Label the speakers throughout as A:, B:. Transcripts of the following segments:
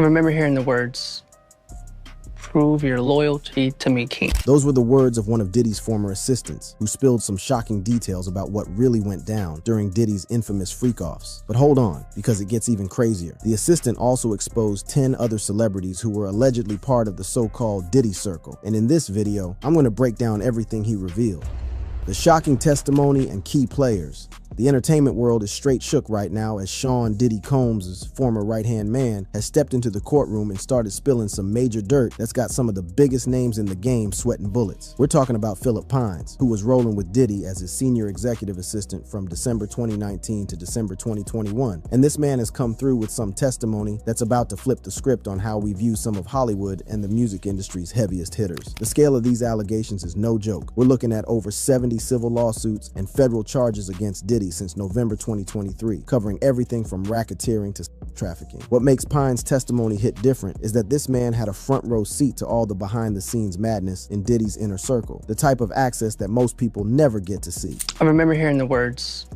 A: I remember hearing the words, "Prove your loyalty to me, King."
B: Those were the words of one of Diddy's former assistants, who spilled some shocking details about what really went down during Diddy's infamous freak-offs. But hold on, because it gets even crazier. The assistant also exposed 10 other celebrities who were allegedly part of the so-called Diddy circle. And in this video, I'm going to break down everything he revealed. The shocking testimony and key players. The entertainment world is straight shook right now as Sean Diddy Combs' former right-hand man has stepped into the courtroom and started spilling some major dirt that's got some of the biggest names in the game sweating bullets. We're talking about Philip Pines, who was rolling with Diddy as his senior executive assistant from December 2019 to December 2021. And this man has come through with some testimony that's about to flip the script on how we view some of Hollywood and the music industry's heaviest hitters. The scale of these allegations is no joke. We're looking at over 70 civil lawsuits and federal charges against Diddy since November 2023, covering everything from racketeering to trafficking. What makes Pines' testimony hit different is that this man had a front row seat to all the behind-the-scenes madness in Diddy's inner circle, the type of access that most people never get to see.
A: I remember hearing the words,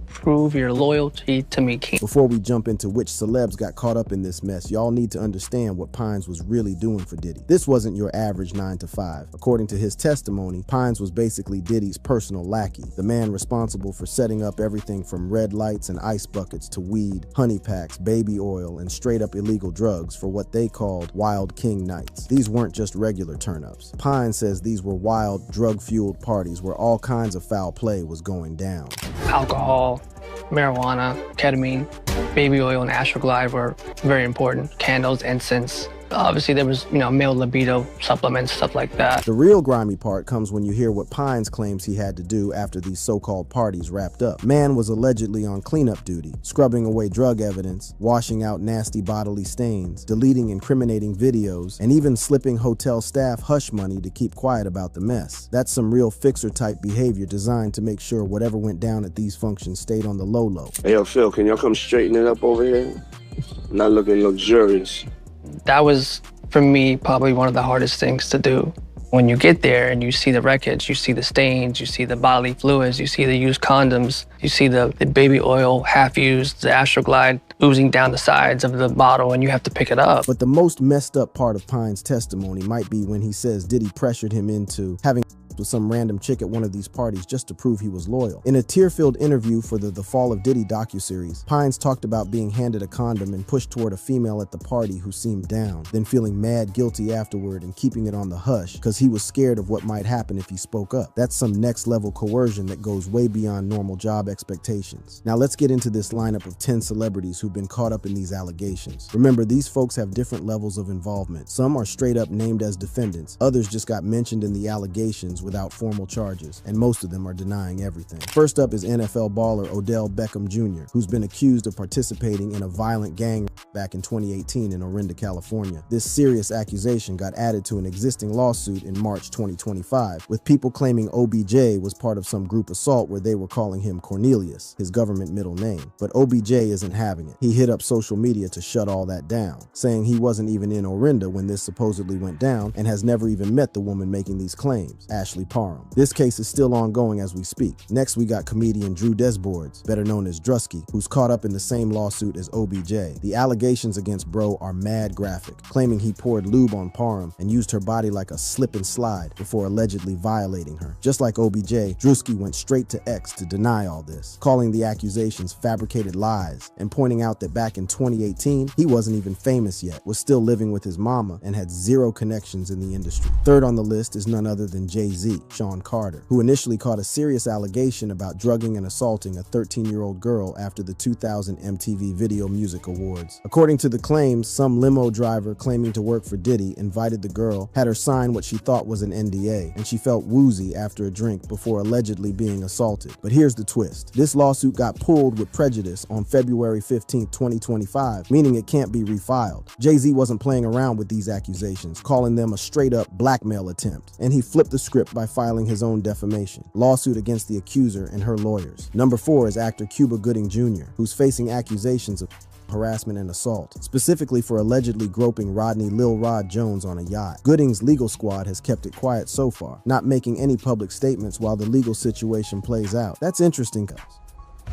A: "Prove your loyalty to me, King."
B: Before we jump into which celebs got caught up in this mess, y'all need to understand what Pines was really doing for Diddy. This wasn't your average 9 to 5. According to his testimony, Pines was basically Diddy's personal lackey, the man responsible for setting up everything from red lights and ice buckets to weed, honey packs, baby oil, and straight up illegal drugs for what they called Wild King nights. These weren't just regular turn-ups. Pines says these were wild, drug-fueled parties where all kinds of foul play was going down.
A: Alcohol, marijuana, ketamine, baby oil, and astroglide were very important. Candles, incense. Obviously, there was, male libido supplements, stuff like that.
B: The real grimy part comes when you hear what Pines claims he had to do after these so-called parties wrapped up. Man was allegedly on cleanup duty, scrubbing away drug evidence, washing out nasty bodily stains, deleting incriminating videos, and even slipping hotel staff hush money to keep quiet about the mess. That's some real fixer-type behavior designed to make sure whatever went down at these functions stayed on the low-low.
C: Hey, yo, Phil, can y'all come straighten it up over here? Not looking luxurious.
A: That was, for me, probably one of the hardest things to do. When you get there and you see the wreckage, you see the stains, you see the bodily fluids, you see the used condoms, you see the baby oil half-used, the astroglide oozing down the sides of the bottle, and you have to pick it up.
B: But the most messed up part of Pines' testimony might be when he says Diddy pressured him into having with some random chick at one of these parties just to prove he was loyal. In a tear-filled interview for the Fall of Diddy docuseries, Pines talked about being handed a condom and pushed toward a female at the party who seemed down, then feeling mad guilty afterward and keeping it on the hush because he was scared of what might happen if he spoke up. That's some next-level coercion that goes way beyond normal job expectations. Now let's get into this lineup of 10 celebrities who've been caught up in these allegations. Remember, these folks have different levels of involvement. Some are straight up named as defendants, others just got mentioned in the allegations without formal charges, and most of them are denying everything. First up is NFL baller Odell Beckham Jr., who's been accused of participating in a violent gang back in 2018 in Orinda, California. This serious accusation got added to an existing lawsuit in March 2025, with people claiming OBJ was part of some group assault where they were calling him Cornelius, his government middle name. But OBJ isn't having it. He hit up social media to shut all that down, saying he wasn't even in Orinda when this supposedly went down and has never even met the woman making these claims, Ashley Parham. This case is still ongoing as we speak. Next, we got comedian Drew Desbordes, better known as Drusky, who's caught up in the same lawsuit as OBJ. The allegations against Bro are mad graphic, claiming he poured lube on Parham and used her body like a slip and slide before allegedly violating her. Just like OBJ, Drusky went straight to X to deny all this, calling the accusations fabricated lies and pointing out that back in 2018, he wasn't even famous yet, was still living with his mama, and had zero connections in the industry. Third on the list is none other than Jay-Z, Sean Carter, who initially caught a serious allegation about drugging and assaulting a 13-year-old girl after the 2000 MTV Video Music Awards. According to the claims, some limo driver claiming to work for Diddy invited the girl, had her sign what she thought was an NDA, and she felt woozy after a drink before allegedly being assaulted. But here's the twist. This lawsuit got pulled with prejudice on February 15, 2025, meaning it can't be refiled. Jay-Z wasn't playing around with these accusations, calling them a straight-up blackmail attempt, and he flipped the script by filing his own defamation lawsuit against the accuser and her lawyers. Number 4 is actor Cuba Gooding Jr., who's facing accusations of harassment and assault, specifically for allegedly groping Rodney Lil Rod Jones on a yacht. Gooding's legal squad has kept it quiet so far, not making any public statements while the legal situation plays out. That's interesting, guys.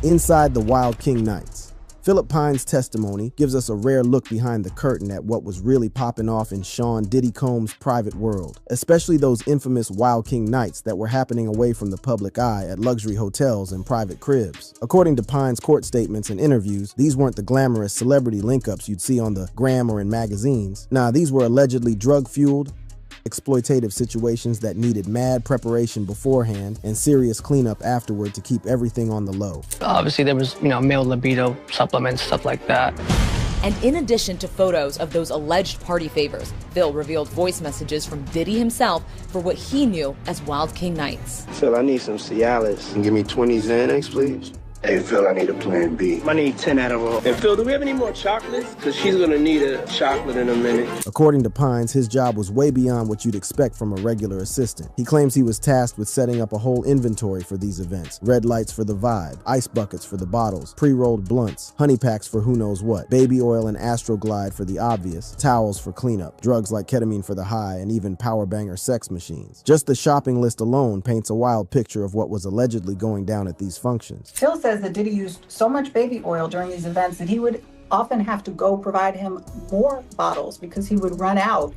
B: Inside the Wild King Nights. Philip Pine's testimony gives us a rare look behind the curtain at what was really popping off in Sean Diddy Combs' private world, especially those infamous Wild King nights that were happening away from the public eye at luxury hotels and private cribs. According to Pine's court statements and interviews, these weren't the glamorous celebrity link-ups you'd see on the gram or in magazines. Nah, these were allegedly drug-fueled, exploitative situations that needed mad preparation beforehand and serious cleanup afterward to keep everything on the low.
A: Obviously, there was, male libido supplements, stuff like that.
D: And in addition to photos of those alleged party favors, Phil revealed voice messages from Diddy himself for what he knew as Wild King nights.
C: Phil, I need some Cialis. And give me 20 Xanax, please. Hey, Phil, I need a plan B. I need 10 Adderall. And Phil, do we have any more chocolates? Because she's going to need a chocolate in a minute.
B: According to Pines, his job was way beyond what you'd expect from a regular assistant. He claims he was tasked with setting up a whole inventory for these events. Red lights for the vibe, ice buckets for the bottles, pre-rolled blunts, honey packs for who knows what, baby oil and Astroglide for the obvious, towels for cleanup, drugs like ketamine for the high, and even power banger sex machines. Just the shopping list alone paints a wild picture of what was allegedly going down at these functions.
E: Phil says that Diddy used so much baby oil during these events that he would often have to go provide him more bottles because he would run out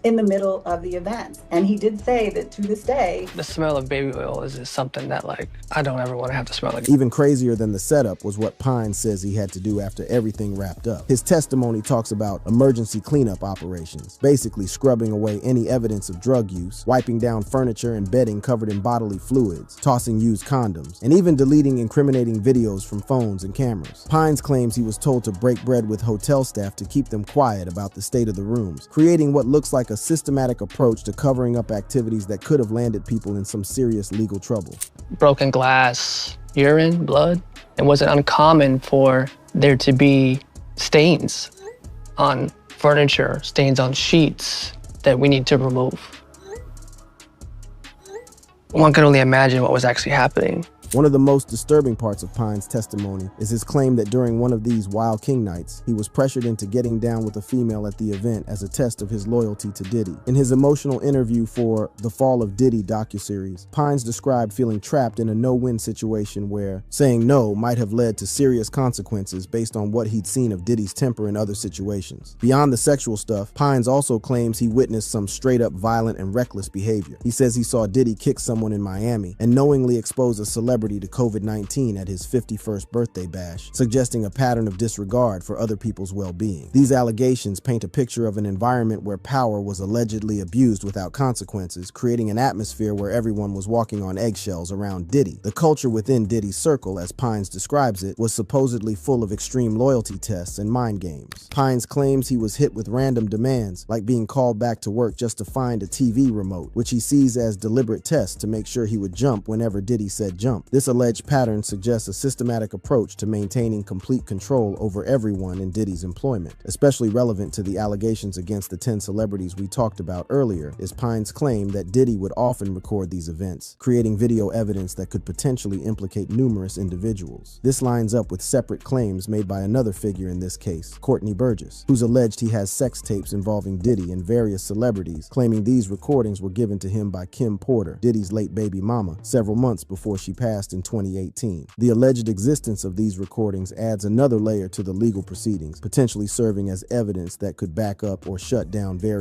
E: in the middle of the event. And he did say that to this day,
A: the smell of baby oil is something that, I don't ever want to have to smell like.
B: Even crazier than the setup was what Pine says he had to do after everything wrapped up. His testimony talks about emergency cleanup operations, basically scrubbing away any evidence of drug use, wiping down furniture and bedding covered in bodily fluids, tossing used condoms, and even deleting incriminating videos from phones and cameras. Pines claims he was told to break bread with hotel staff to keep them quiet about the state of the rooms, creating what looks like a systematic approach to covering up activities that could have landed people in some serious legal trouble.
A: Broken glass, urine, blood. It wasn't uncommon for there to be stains on furniture, stains on sheets that we need to remove. One can only imagine what was actually happening.
B: One of the most disturbing parts of Pine's testimony is his claim that during one of these Wild King nights, he was pressured into getting down with a female at the event as a test of his loyalty to Diddy. In his emotional interview for the Fall of Diddy docuseries, Pines described feeling trapped in a no-win situation where saying no might have led to serious consequences based on what he'd seen of Diddy's temper in other situations. Beyond the sexual stuff, Pines also claims he witnessed some straight-up violent and reckless behavior. He says he saw Diddy kick someone in Miami and knowingly expose a celebrity to COVID-19 at his 51st birthday bash, suggesting a pattern of disregard for other people's well-being. These allegations paint a picture of an environment where power was allegedly abused without consequences, creating an atmosphere where everyone was walking on eggshells around Diddy. The culture within Diddy's circle, as Pines describes it, was supposedly full of extreme loyalty tests and mind games. Pines claims he was hit with random demands, like being called back to work just to find a TV remote, which he sees as deliberate tests to make sure he would jump whenever Diddy said jump. This alleged pattern suggests a systematic approach to maintaining complete control over everyone in Diddy's employment. Especially relevant to the allegations against the 10 celebrities we talked about earlier is Pine's claim that Diddy would often record these events, creating video evidence that could potentially implicate numerous individuals. This lines up with separate claims made by another figure in this case, Courtney Burgess, who's alleged he has sex tapes involving Diddy and various celebrities, claiming these recordings were given to him by Kim Porter, Diddy's late baby mama, several months before she passed in 2018. The alleged existence of these recordings adds another layer to the legal proceedings, potentially serving as evidence that could back up or shut down various